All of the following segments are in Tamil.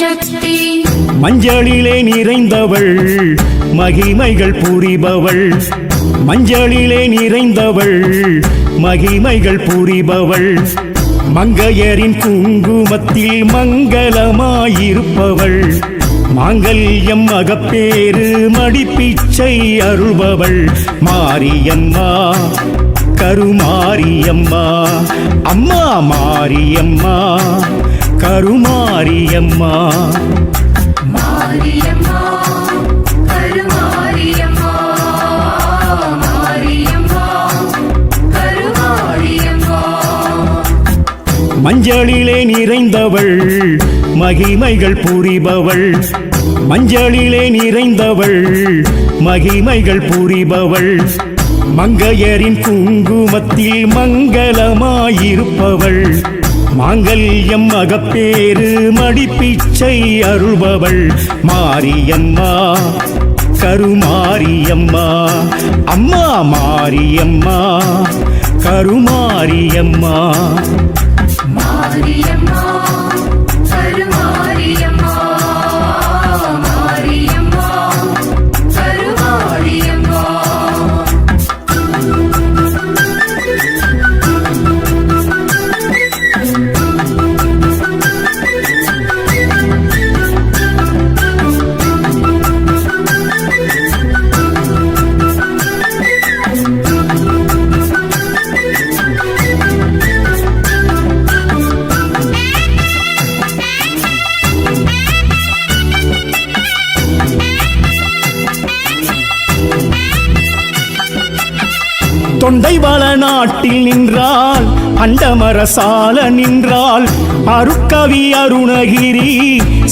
சக்தி மஞ்சளிலே நிறைந்தவள் மகிமைகள் புரிபவள் மஞ்சளிலே நிறைந்தவள் மகிமைகள் புரிபவள் மங்கையரின் குங்குமத்தில் மங்களமாயிருப்பவள் மாங்கல்யம் மகப்பேறு மடிப்பிச்சை அருள்பவள் மாரியம்மா கருமாரியம்மா அம்மா மாரியம்மா கருமாரியம்மா மாரியம்மா கருமாரியம்மா மாரியம்மா கருமாரியம்மா மஞ்சளிலே நிறைந்தவள் மகிமைகள் புரிபவள் மஞ்சளிலே நிறைந்தவள் மகிமைகள் புரிபவள் மங்கையரின் குங்குமத்தில் மங்களமாயிருப்பவள் மாங்கல்யம் மகப்பேறு மடிப்பிச்சை அருள்பவள் மாரியம்மா கருமாரியம்மா அம்மா மாரியம்மா கருமாரியம்மா மாரியம்மா கருமாரியம்மா மாரியம்மா கருமாரியம்மா தொண்டைவள நாட்டில் நின்றாள் அண்டமரசால நின்றாள் அருட்கவி அருணகிரி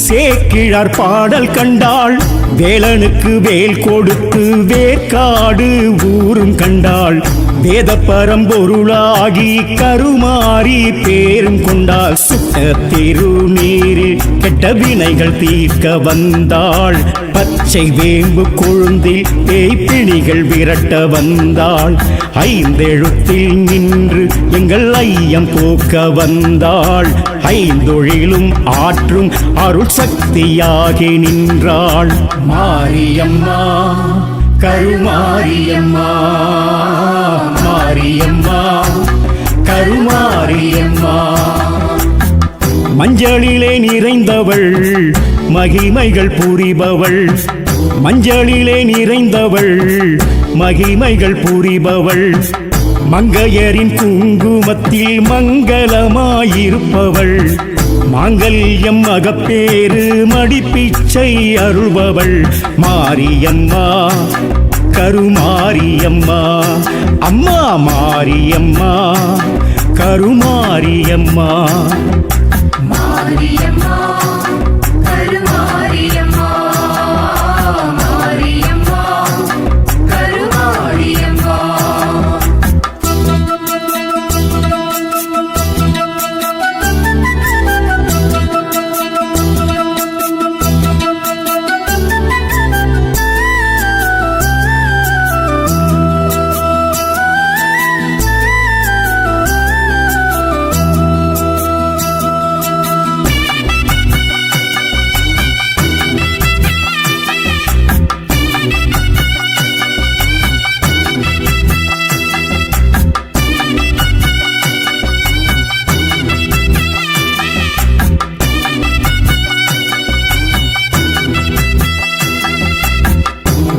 சேக்கிழார் பாடல் கண்டாள் வேலனுக்கு வேல் கொடுத்து வேற்காடு ஊரும் கண்டாள் வேத பரம்பொருளாகி கருமாறி பேரும் கொண்டாள் சுட்ட திருநீரில் கெட்ட வினைகள் தீர்க்க வந்தாள் பச்சை வேம்பு கொழுந்தில் பேய்ப்பிணிகள் விரட்ட வந்தாள் ஐந்தெழுத்தில் நின்று எங்கள் ஐயம் போக்க வந்தாள் ஐந்தொழிலும் ஆற்றும் அருள் சக்தியாகி நின்றாள் மாரியம்மா கருமாரியம்மா மாரியம்மா கருமாரியம்மா மஞ்சளிலே நிறைந்தவள் மகிமைகள் புரிபவள் மஞ்சளிலே நிறைந்தவள் மகிமைகள் புரிபவள் மங்கையரின் குங்குமத்தில் மங்களமாயிருப்பவள் மாங்கல்யம் மகப்பேறு மடிப்பிச்சை அருள்பவள் மாரியம்மா கருமாரியம்மா அம்மா மாரியம்மா கருமாரியம்மா மாரியம்மா கருமாரியம்மா மாரியம்மா கருமாரியம்மா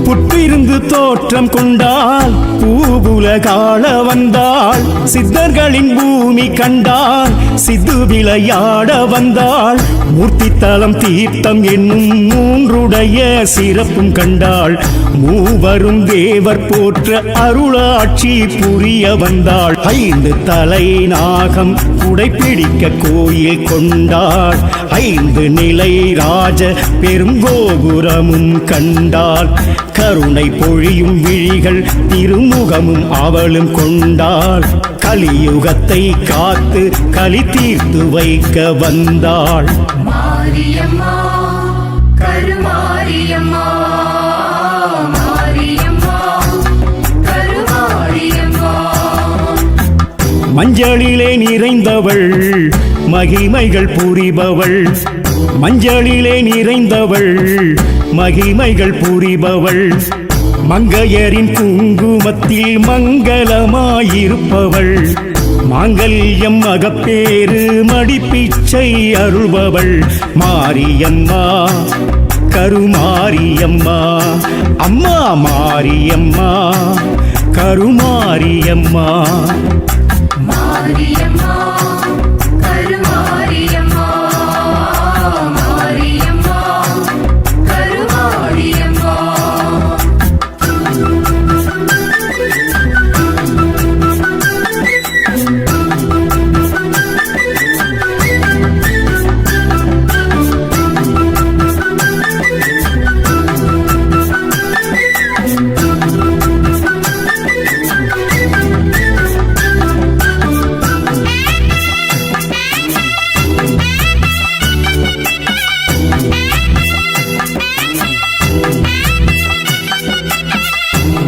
புற்றிருந்து தோற்றம் கொண்டாள் பூவுலகாள வந்தாள் சித்தர்களின் பூமி கண்டாள் சித்து விளையாட வந்தாள் மூர்த்தி தலம் தீர்த்தம் என்னும் மூன்றுடைய சிறப்பும் கண்டாள் மூவரும் தேவர் போற்ற அருளாட்சி புரிய வந்தாள் ஐந்து தலை நாகம் குடைப்பிடிக்க கோயில் கொண்டாள் ஐந்து நிலை ராஜ பெருங்கோபுரமும் கண்டாள் கருணை பொழியும் விழிகள் திருமுகமும் அவளும் கொண்டாள் கலியுகத்தை காத்து களி தீர்த்து வைக்க வந்தாள் மாரியம்மா கருமாரியம்மா மாரியம்மா கருமாரியம்மா மஞ்சளிலே நிறைந்தவள் மகிமைகள் புரிபவள் மஞ்சளிலே நிறைந்தவள் மகிமைகள் புரிபவள் மங்கையரின் குங்குமத்தில் மங்களமாயிருப்பவள் மாங்கல்யம் மகப்பேறு மடிப்பிச்சை அருள்பவள் மாரியம்மா கருமாரியம்மா அம்மா மாரியம்மா கருமாரியம்மா மாரியம்மா கருமாரியம்மா மாரியம்மா கருமாரியம்மா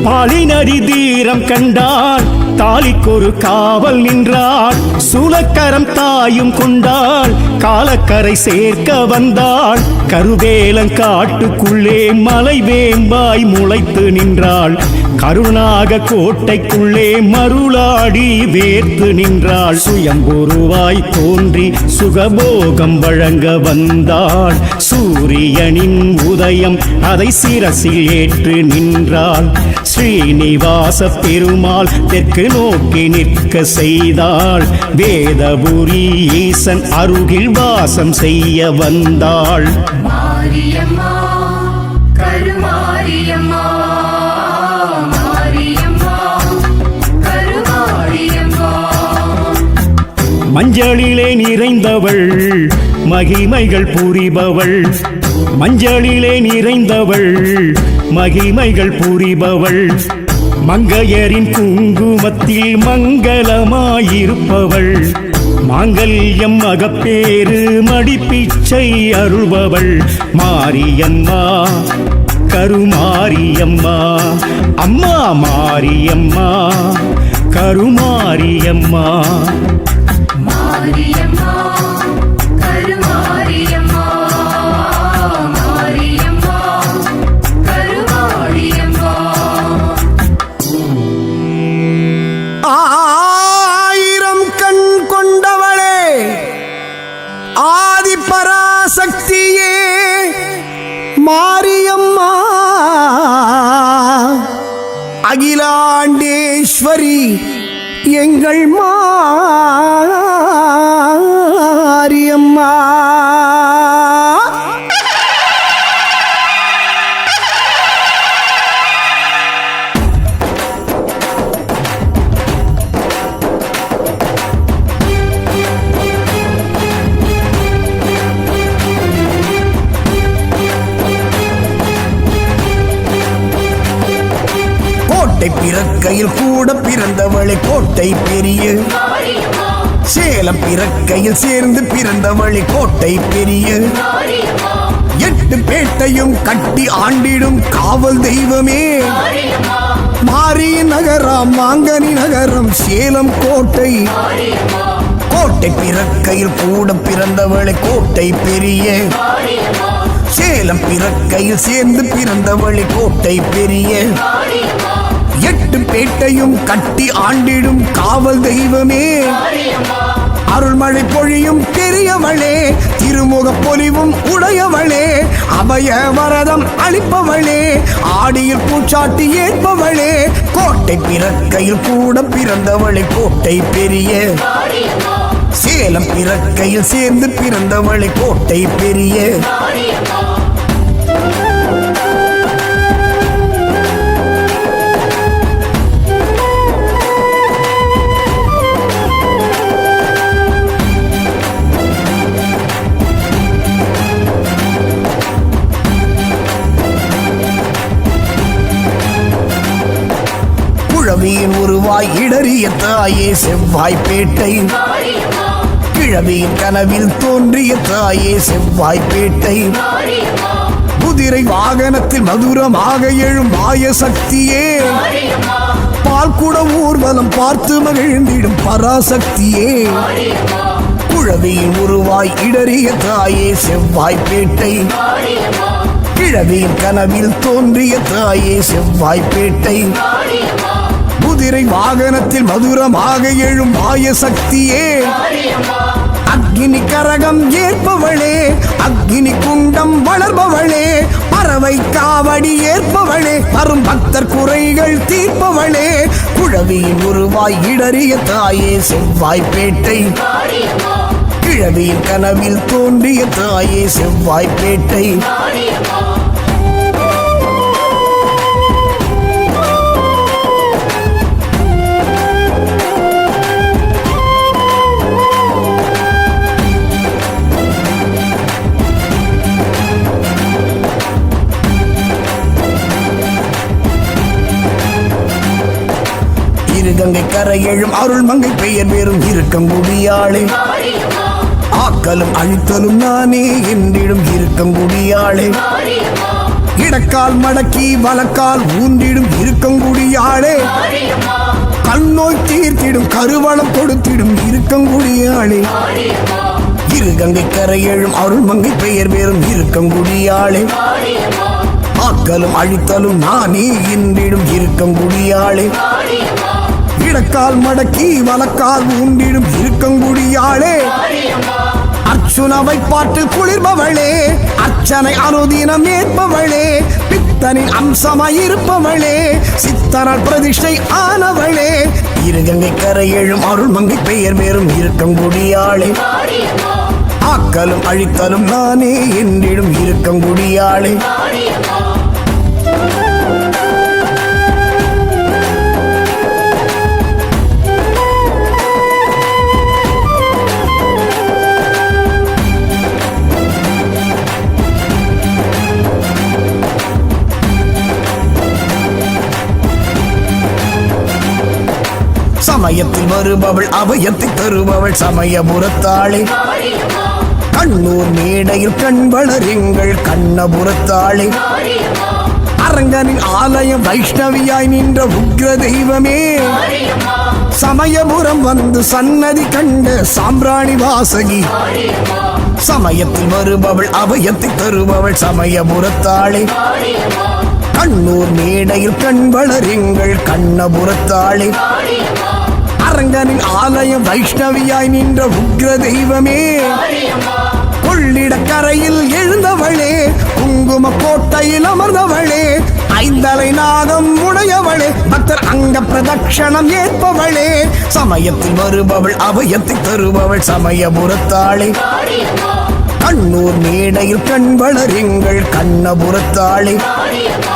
பாலினரி தீரம் கண்டால் தாலிக்கொரு காவல் நின்றாள் சூலக்கரம் தாயும் கொண்டாள் காலக்கரை சேர்க்க வந்தாள் கருவேலங்காட்டுக்குள்ளே மலை வேம்பாய் முளைத்து நின்றாள் கருணாக கோட்டைக்குள்ளே மருளாடி வேர்த்து நின்றாள் சுயம்பொருவாய் தோன்றி சுகபோகம் வழங்க வந்தாள் சூரியனின் உதயம் அதை சிரசில் ஏற்று நின்றாள் ஸ்ரீனிவாச பெருமாள் தெற்கு நோக்கி நிற்க செய்தாள் வேதபுரி ஈசன் அருகில் வாசம் செய்ய வந்தாள் மாரியம்மா கருமாரியம்மா மாரியம்மா கருமாரியம்மா மஞ்சளிலே நிறைந்தவள் மகிமைகள் புரிபவள் மஞ்சளிலே நிறைந்தவள் மகிமைகள் புரிபவள் மங்கையரின் குங்குமத்தில் மங்களமாயிருப்பவள் மாங்கல்யம் மகப்பேறு மடிப்பிச்சை அருள்பவள் மாரியம்மா கருமாரியம்மா அம்மா மாரியம்மா கருமாரியம்மா மாரியம்மா கருமாரியம்மா மாரியம்மா கருமாரியம்மா ஆயிரம் கண் கொண்டவளே ஆதிபராசக்தியே மாரியம்மா அகிலாண்டேஸ்வரி எங்கள் மாரியம்மா கோட்டை பிறக்கையில் கூட பிறந்தவளை கோட்டை பெரிய மாரியம்மா சேலம் பிறக்கையில் சேர்ந்து பிறந்தவளை கோட்டை பெரிய மாரியம்மா 8 பேட்டையும் கட்டி ஆண்டிடும் காவல் தெய்வமே மாரியம்மா மாரி நகரம் மாங்கனி நகரம் சேலம் கோட்டை மாரியம்மா கோட்டை பிறக்கையில் கூட பிறந்தவளை கோட்டை பெரிய மாரியம்மா சேலம் பிறக்கையில் சேர்ந்து பிறந்தவளை கோட்டை பெரிய மாரியம்மா 8 பேட்டையும் கட்டி ஆண்டிடும் காவல் தெய்வமே மாரியம்மா அருள்மழை பொழியும் பெரியவளே திருமுக பொலிவும் உடையவளே அபய வரதம் அளிப்பவளே ஆடியில் பூச்சாட்டி ஏற்பவளே கோட்டை பிறக்கையில் கூட பிறந்தவளை கோட்டை பெரிய மாரியம்மா சேலம் பிறக்கையில் சேர்ந்து பிறந்தவளை கோட்டை பெரிய மாரியம்மா குழவியின் உருவாய் இடறிய தாயே செவ்வாய்ப்பேட்டை மாரியம்மா கிழவியின் கனவில் தோன்றிய தாயே செவ்வாய்ப்பேட்டை மாரியம்மா குதிரை வாகனத்தில் மதுரமாக எழும் மாய சக்தியே மாரியம்மா பால் கூட ஊர்வலம் பார்த்து மகிழ்ந்திடும் பராசக்தியே மாரியம்மா குழவியின் உருவாய் இடறிய தாயே செவ்வாய்ப்பேட்டை மாரியம்மா கிழவியின் கனவில் தோன்றிய தாயே செவ்வாய்ப்பேட்டை மாரியம்மா குதிரை வாகனத்தில் மதுரமாக எழும் மாய சக்தியே மாரியம்மா அக்னி கரகம் ஏற்பவளே அக்னி குண்டம் வளர்பவளே பறவை காவடி ஏற்பவளே வரும் பக்தர் குறைகள் தீர்ப்பவளே குழவியின் உருவாய் இடறிய தாயே செவ்வாய்ப்பேட்டை மாரியம்மா கிழவியின் கனவில் தோன்றிய தாயே செவ்வாய்ப்பேட்டை மாரியம்மா இருகங்கை கரையெழும் அருள்மங்கை பெயர் வேறும் இருக்கங்குடியாளே மாரியம்மா ஆக்கலும் அழித்தலும் நானே என்றிடும் இருக்கங்குடியாளே மாரியம்மா இடக்கால் மடக்கி வலக்கால் ஊன்றிடும் இருக்கங்குடியாளே மாரியம்மா கண்ணோய் தீர்த்திடும் கருவளம் கொடுத்திடும் இருக்கங்குடியாளே மாரியம்மா இருகங்கை கரையெழும் அருள்மங்கை பெயர் வேறும் இருக்கங்குடியாளே மாரியம்மா ஆக்கலும் அழித்தலும் நானே என்றிடும் இருக்கங்குடியாளே மாரியம்மா இடக்கால் மடக்கி வலக்கால் ஊன்றிடும் இருக்கங்குடியாளே மாரியம்மா அர்ச்சுனவை பாட்டில் குளிர்பவளே அர்ச்சனை அனுதினம் ஏற்பவளே பித்தனின் அம்சமாயிருப்பவளே சித்தனால் பிரதிஷ்டை ஆனவளே இருகங்கை கரையெழும் அருள்மங்கை பெயர் வேறும் இருக்கங்குடியாளே மாரியம்மா ஆக்கலும் அழித்தலும் நானே என்றிடும் இருக்கங்குடியாளே மாரியம்மா சமயத்தில் வருபவள் அபயத்தை தருபவள் சமயபுரத்தாளே மாரியம்மா கண்ணூர் மேடையில் கண் வளரெங்கள் கண்ணபுரத்தாளே மாரியம்மா அரங்கனின் ஆலயம் வைஷ்ணவியாய் நின்ற உக்ர தெய்வமே மாரியம்மா சமயபுரம் வந்து சன்னதி கண்ட சாம்பிராணி வாசகி மாரியம்மா சமயத்தில் வருபவள் அபயத்தை தருபவள் சமயபுரத்தாளே மாரியம்மா கண்ணூர் மேடையில் கண் வளரெங்கள் கண்ணபுரத்தாளே மாரியம்மா அரங்கனின் ஆலயம் வைஷ்ணவியாய் நின்ற உக்ர தெய்வமே மாரியம்மா கொள்ளிடக்கரையில் எழுந்தவளே குங்கும கோட்டையில் அமர்ந்தவளே ஐந்தலை நாகம் உடையவளே பக்தர் அங்க பிரதட்சணம் ஏற்பவளே சமயத்தில் வருபவள் அபயத்தை தருபவள் சமயபுரத்தாளே மாரியம்மா கண்ணூர் மேடையில் கண் வளரெங்கள் கண்ணபுரத்தாளே மாரியம்மா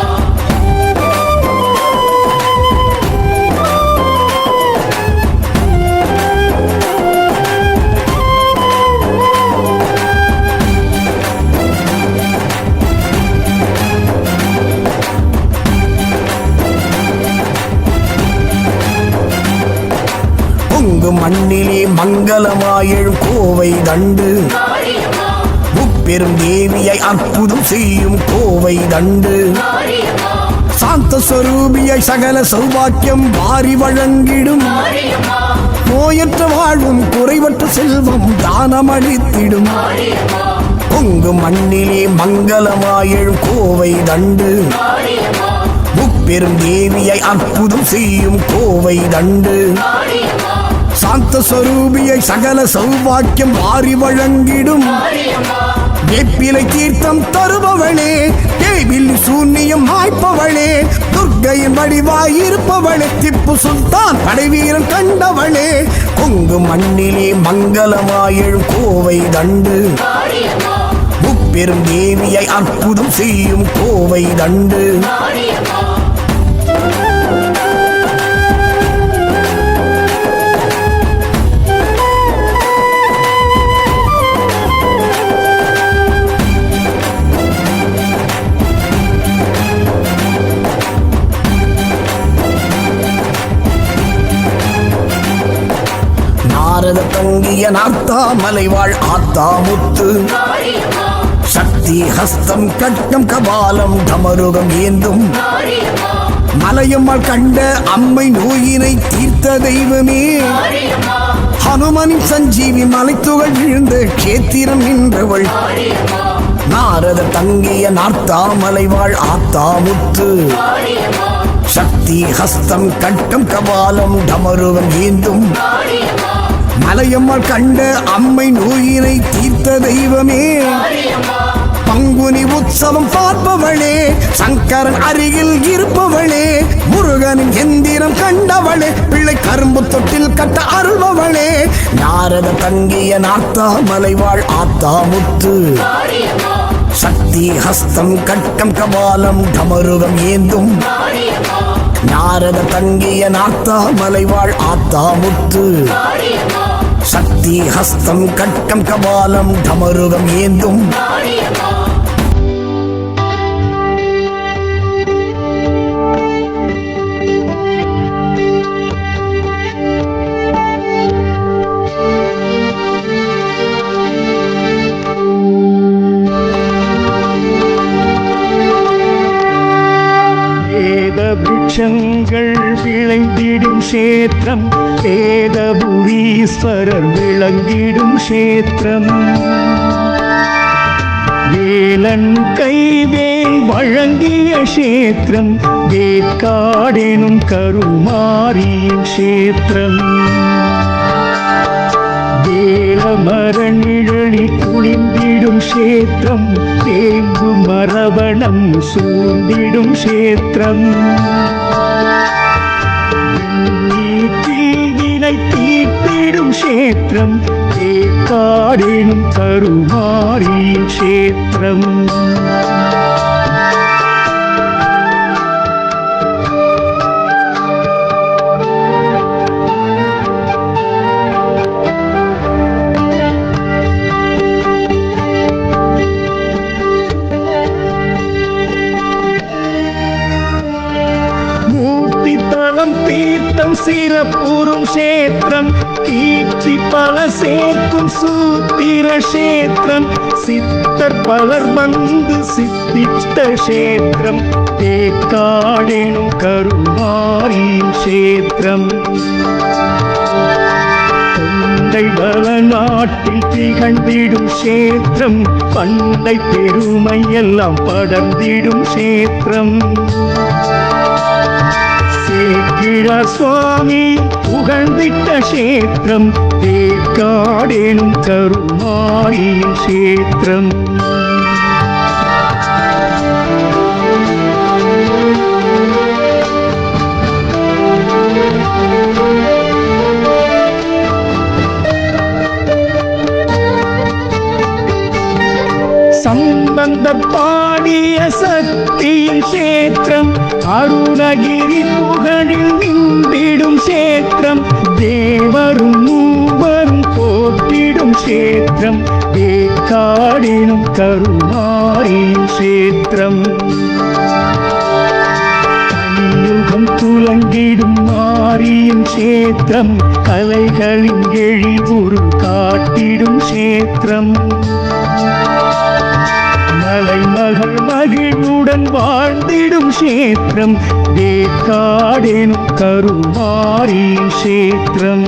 பொங்கு மண்ணிலே மங்களமாயெழும் கோவை தண்டு மாரியம்மா முப்பெரும் தேவியை அற்புதம் செய்யும் கோவை தண்டு மாரியம்மா சாந்த ஸ்வரூபியாய் சகல சௌபாக்கியம் வாரி வழங்கிடும் மாரியம்மா நோயற்ற வாழ்வும் குறைவற்ற செல்வம் தானமளித்திடும் மாரியம்மா பொங்கு மண்ணிலே மங்களமாயெழும் கோவை தண்டு மாரியம்மா முப்பெரும் தேவியை அற்புதம் செய்யும் கோவை தண்டு மாரியம்மா சாந்த ஸ்வரூபியை சகல சௌபாக்கியம் வாரி வழங்கிடும் மாரியம்மா வேப்பிலை தீர்த்தம் தருபவளே தேவில்லி சூன்யம் மாய்ப்பவளே துர்க்கையின் வடிவாயிருப்பவளே திப்பு சுல்தான் படைவீரன் கண்டவளே கொங்கு மண்ணிலே மங்களமாயெழும் கோவை தண்டு மாரியம்மா முப்பெரும் தேவியை அற்புதம் செய்யும் கோவை தண்டு மாரியம்மா நாரத தங்கிய நார்த்தாமலை வாழ் ஆத்தாமுத்து மாரியம்மா சக்தி ஹஸ்தம் கட்டம் கபாலம் டமருகம் ஏந்தும் மாரியம்மா மலையம்மாள் கண்ட அம்மை நோயினை தீர்த்த தெய்வமே மாரியம்மா அனுமனின் சஞ்சீவி மலைத்துகள் விழுந்த கேத்திரம் நின்றவள் மாரியம்மா நாரத தங்கிய நார்த்தாமலை வாழ் ஆத்தாமுத்து மாரியம்மா சக்தி ஹஸ்தம் கட்டம் கபாலம் டமருகம் ஏந்தும் மாரியம்மா மலையம்மாள் கண்ட அம்மை நோயினை தீர்த்த தெய்வமே மாரியம்மா பங்குனி உற்சவம் பார்ப்பவளே சங்கரன் அருகில் இருப்பவளே முருகனின் எந்திரம் கண்டவளே பிள்ளை கரும்பு தொட்டில் கட்ட அருள்பவளே நாரத தங்கிய நார்த்தாமலை வாழ் ஆத்தாமுத்து மாரியம்மா சக்தி ஹஸ்தம் கட்டம் கபாலம் டமருகம் ஏந்தும் மாரியம்மா நாரத தங்கிய நார்த்தாமலை வாழ் ஆத்தாமுத்து மாரியம்மா சக்தி ஹஸ்தம் கட்டம் கபாலம் டமருகம் ஏந்தும் மாரியம்மா வேத விருட்சங்கள் விளைந்திடும் கஷேத்திரம் வேதபுரீஸ்வரர் விளங்கிடும் கஷேத்திரம் வேலன் கைவேல் வழங்கிய கஷேத்திரம் வேட்காடெனும் கருமாரியின் கஷேத்திரம் வேலமரநிழலி குளிந்திடும் கஷேத்திரம் தேங்கு மரவணம் சூழ்ந்திடும் கஷேத்திரம் தீவினை தீர்த்திடும் கஷேத்திரம் தேக்காடெனும் கருமாரியின் கஷேத்திரம் மூர்த்தித்தலம் தீர்த்தம் சிறப்புறும் கஷேத்திரம் கீர்த்தி பல சேர்க்கும் சூத்திர கஷேத்திரம் சித்தர் பலர் வந்து சித்தித்த கஷேத்திரம் தேக்காடெனும் கருமாரியின் கஷேத்திரம் தொண்டை பல நாட்டில் திகழ்ந்திடும் கஷேத்திரம் பண்டை பெருமை எல்லாம் படர்ந்திடும் கஷேத்திரம் சேக்கிழார் சுவாமி புகழ்ந்திட்ட கஷேத்திரம் தேக்காடெனும் கருமாரியின் கஷேத்திரம் சம்பந்தர் பாடிய சக்தியின் கஷேத்திரம் அருணகிரி புகழில் நின்றிடும் கஷேத்திரம் தேவரும் மூவரும் போற்றிடும் கஷேத்திரம் தேக்காடெனும் கருமாரியின் கஷேத்திரம் கலியுகம் துலங்கிடும் மாரியின் கஷேத்திரம் கலைகளின் எழில்வுரு காட்டிடும் கஷேத்திரம் மலைமகள் மகிழ்வுடன் வாழ்ந்திடும் கஷேத்திரம் தேக்காடெனும் கருமாரியின் கஷேத்திரம்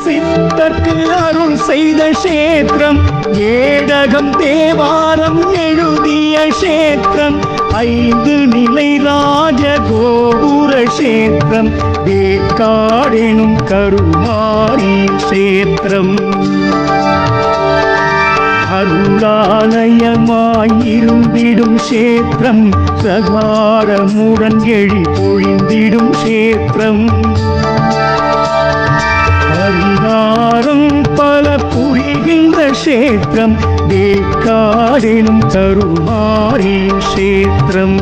சித்தர்க்கு அருள் செய்த கஷேத்திரம் ஏடகம் தேவாரம் எழுதிய கஷேத்திரம் 5 நிலை ராஜ கோபுர கஷேத்திரம் தேக்காடெனும் கருமாரியின் கஷேத்திரம் அருளாலயமாய் இருந்திடும் கஷேத்திரம் பிரகாரமுடன் எழி பொழிந்திடும் கஷேத்திரம் பரிகாரம் பல புரிகின்ற கஷேத்திரம் தேக்காடெனும் கருமாரியின் கஷேத்திரம்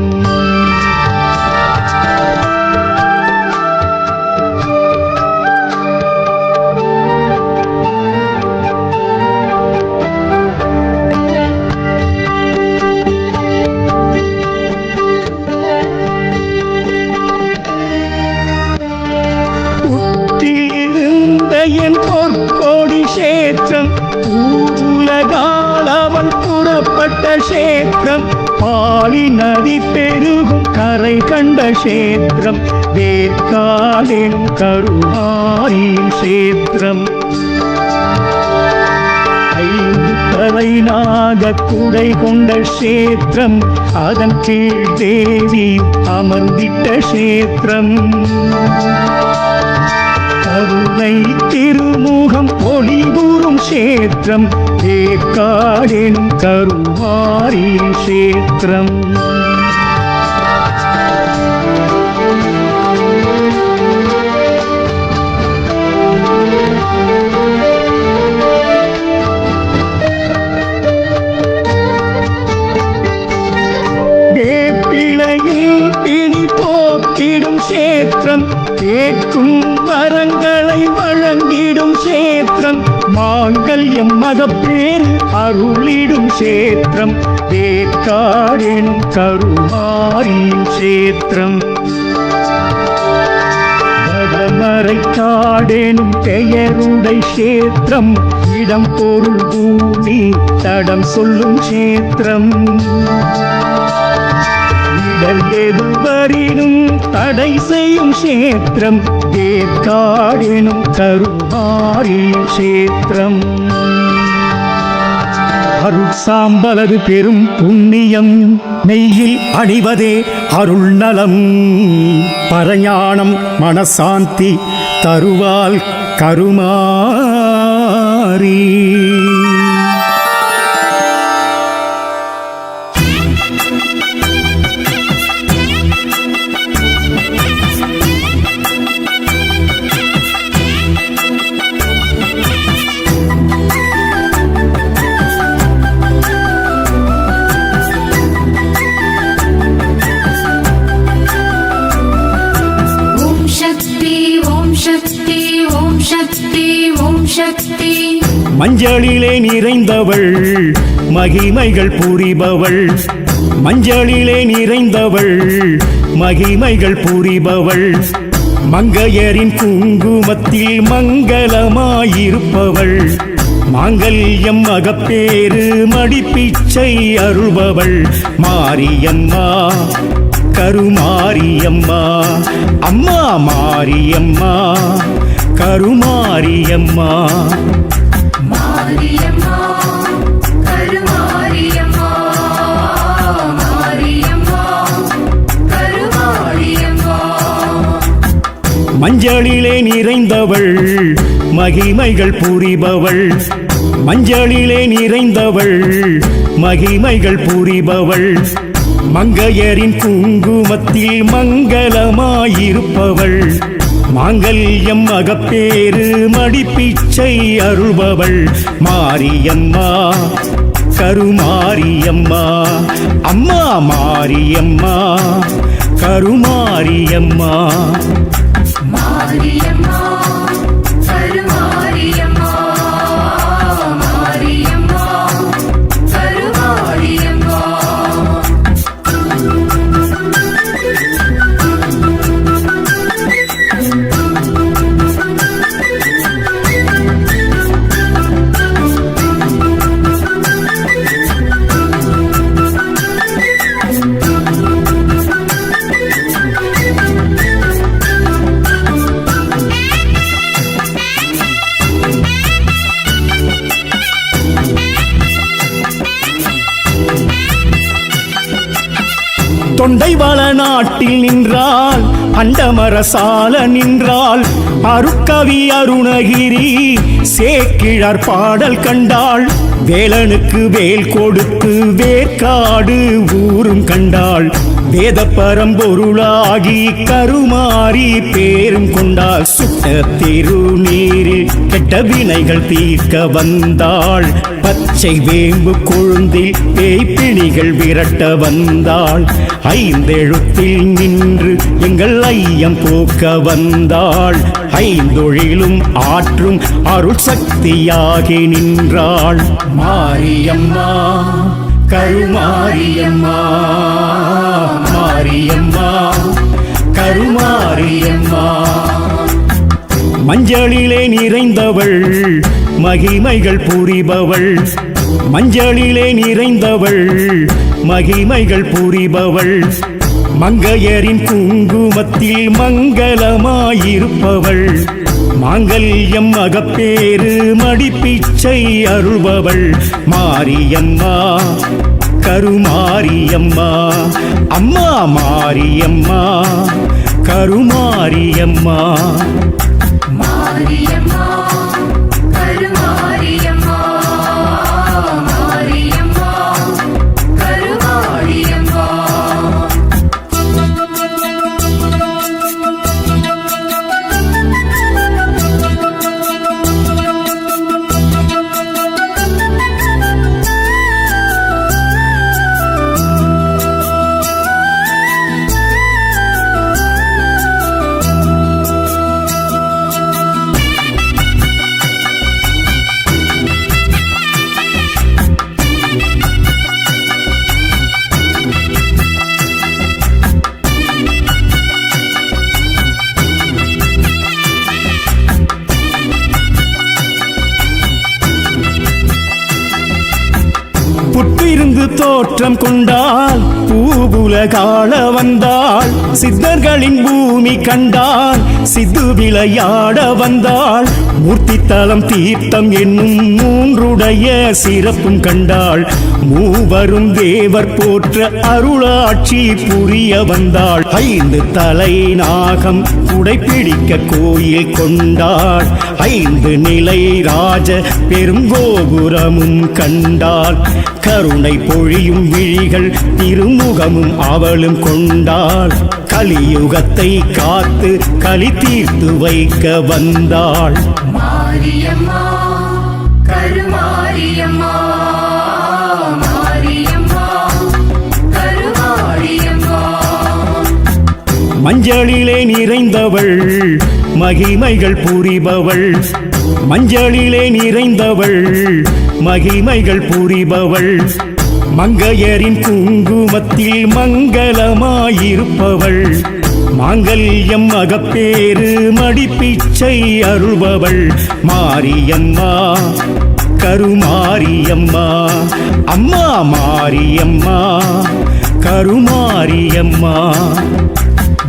கஷேத்திரம் பாலி நதி பெருகும் கரை கண்ட கஷேத்திரம் வேர்க்காடெனும் கருமாரியின் கஷேத்திரம் தலைநாக குடை கொண்ட கஷேத்திரம் அதன் கீழ் தேவி அமர்ந்திட்ட கஷேத்திரம் கருணை திருமுகம் ஒளிபூரும் கஷேத்திரம் வேர்க்காடெனும் கருமாரியின் கஷேத்திரம் பிணி போக்கிடும் கஷேத்திரம் கேட்கும் வரங்களை வழங்கிடும் கஷேத்திரம் மாங்கல்யம் மதப்பேர் அருளிடும் கஷேத்திரம் வேர்க்காடெனும் கருமாரியின் கஷேத்திரம் வடமறைக்காடெனும் பெயருடை கஷேத்திரம் இடம் பொருள் பூமி தடம் சொல்லும் கஷேத்திரம் எதுவரினும் தடை செய்யும் கஷேத்திரம் வேர்க்காடெனும் கருமாரியின் கஷேத்திரம் அருள் சாம்பலது பெரும் புண்ணியம் நெய்யில் அணிவதே அருள் நலம் பரஞானம் மனசாந்தி தருவால் கருமாரி மஞ்சளிலே நிறைந்தவள் மகிமைகள் புரிபவள் மஞ்சளிலே நிறைந்தவள் மகிமைகள் புரிபவள் மங்கையரின் குங்குமத்தில் மங்களமாயிருப்பவள் மாங்கல்யம் மகப்பேறு மடிப்பிச்சை அருள்பவள் மாரியம்மா கருமாரியம்மா அம்மா மாரியம்மா கருமாரியம்மா மாரியம்மா கருமாரியம்மா மாரியம்மா கருமாரியம்மா மஞ்சளிலே நிறைந்தவள் மகிமைகள் புரிபவள் மஞ்சளிலே நிறைந்தவள் மகிமைகள் புரிபவள் மங்கையரின் குங்குமத்தில் மங்களமாயிருப்பவள் மாங்கல்யம் மகப்பேறு மடிப்பிச்சை அருள்பவள் மாரியம்மா கருமாரியம்மா அம்மா மாரியம்மா கருமாரியம்மா மாரியம்மா கருமாரியம்மா மாரியம்மா கருமாரியம்மா தொண்டைவள நாட்டில் நின்றாள் அண்டமரசால நின்றாள் அருக்கவி அருணகிரி சேக்கிழார் பாடல் கண்டாள் வேலனுக்கு வேல் கொடுத்து வேர்க்காடு ஊரும் கண்டாள் வேத பரம்பொருளாகி கருமாறி பேரும் கொண்டாள் சுட்ட திருநீரில் கெட்ட வினைகள் தீர்க்க வந்தாள் பச்சை வேம்பு கொழுந்தில் பேய்ப்பிணிகள் விரட்ட வந்தாள் ஐந்தெழுத்தில் நின்று எங்கள் ஐயம் போக்க வந்தாள் ஐந்தொழிலும் ஆற்றும் அருள் சக்தியாகி நின்றாள் மாரியம்மா கருமாரியம்மா மாரியம்மா கருமாரியம்மா மஞ்சளிலே நிறைந்தவள் மகிமைகள் புரிபவள் மஞ்சளிலே நிறைந்தவள் மகிமைகள் புரிபவள் மங்கையரின் குங்குமத்தில் மங்களமாயிருப்பவள் மாங்கல்யம் அகப்பேறு மடிப்பிச்சை அருள்பவள் மாரியம்மா கருமாரியம்மா அம்மா மாரியம்மா கருமாரியம்மா மாரியம்மா கருமாரியம்மா மாரியம்மா கருமாரியம்மா புற்றிருந்து தோற்றம் கொண்டால் பூவுலகாள வந்தாள் சித்தர்களின் பூமி கண்டாள் சித்து விளையாட வந்தாள் மூர்த்தித்தலம் தீர்த்தம் என்னும் மூன்றுடைய சிறப்பும் கண்டாள் மூவரும் தேவர் போற்ற அருளாட்சி புரிய வந்தாள் 5 தலை நாகம் குடைப்பிடிக்க கோயில் கொண்டாள் 5 நிலை ராஜ பெருங்கோபுரமும் கண்டாள் கருணை பொழியும் விழிகள் திருமுகமும் அவளும் கொண்டாள் கலியுகத்தை காத்து களி தீர்த்து வைக்க வந்தாள் மாரியம்மா கருமாரியம்மா மாரியம்மா கருமாரியம்மா மஞ்சளிலே நிறைந்தவள் மகிமைகள் புரிபவள் மஞ்சளிலே நிறைந்தவள் மகிமைகள் புரிபவள் மங்கையரின் குங்குமத்தில் மங்களமாயிருப்பவள் மாங்கல்யம் அகப்பேறு மடிப்பிச்சை அருள்பவள் மாரியம்மா கருமாரியம்மா அம்மா மாரியம்மா கருமாரியம்மா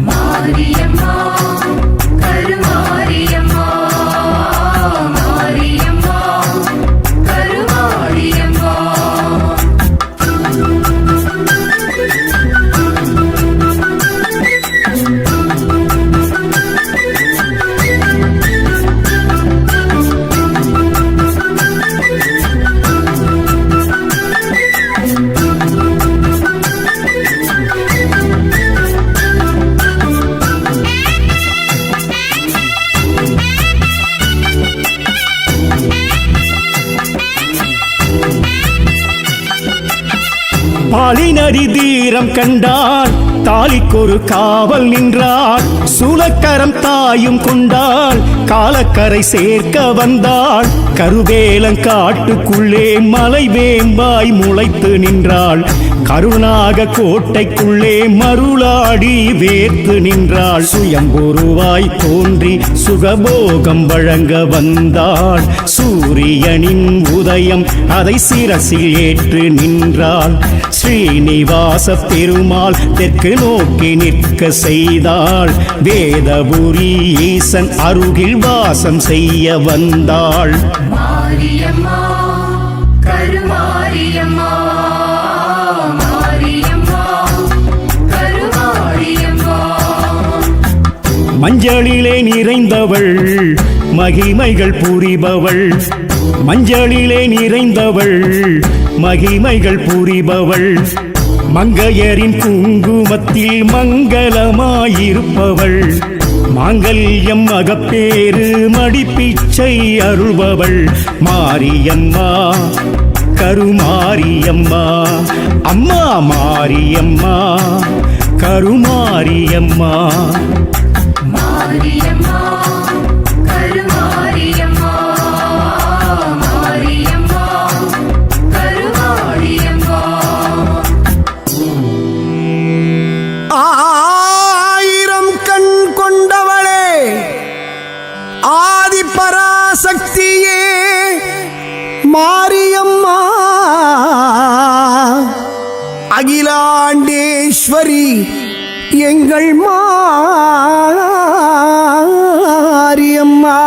மாரியம்மா கருமாரியம்மா மாரியம்மா கருமாரியம்மா பாலினரி தீரம் கண்டாள் தாலிக்கொரு காவல் நின்றாள் சூலக்கரம் தாயும் கொண்டாள் காலக்கரை சேர்க்க வந்தாள் கருவேலங்காட்டுக்குள்ளே மலை வேம்பாய் முளைத்து நின்றாள் கருணாக கோட்டைக்குள்ளே மருளாடி வேர்த்து நின்றாள் சுயம்பொருவாய் தோன்றி சுகபோகம் வழங்க வந்தாள் சூரியனின் உதயம் அதை சிரசில் ஏற்று நின்றாள் ஸ்ரீனிவாச பெருமாள் தெற்கு நோக்கி நிற்க செய்தாள் வேதபுரி ஈசன் அருகில் வாசம் செய்ய வந்தாள் மாரியம்மா கருமாரியம்மா மாரியம்மா கருமாரியம்மா மஞ்சளிலே நிறைந்தவள் மகிமைகள் புரிபவள் மஞ்சளிலே நிறைந்தவள் மகிமைகள் புரிபவள் மங்கையரின் குங்குமத்தில் மங்களமாயிருப்பவள் மாங்கல்யம் அகப்பேறு மடிப்பிச்சை அருள்பவள் மாரியம்மா கருமாரியம்மா அம்மா மாரியம்மா கருமாரியம்மா மாரியம்மா கருமாரியம்மா மாரியம்மா கருமாரியம்மா ஆயிரம் கண் கொண்டவளே ஆதிபராசக்தியே மாரியம்மா அகிலாண்டேஸ்வரி எங்கள் மாரியம்மா.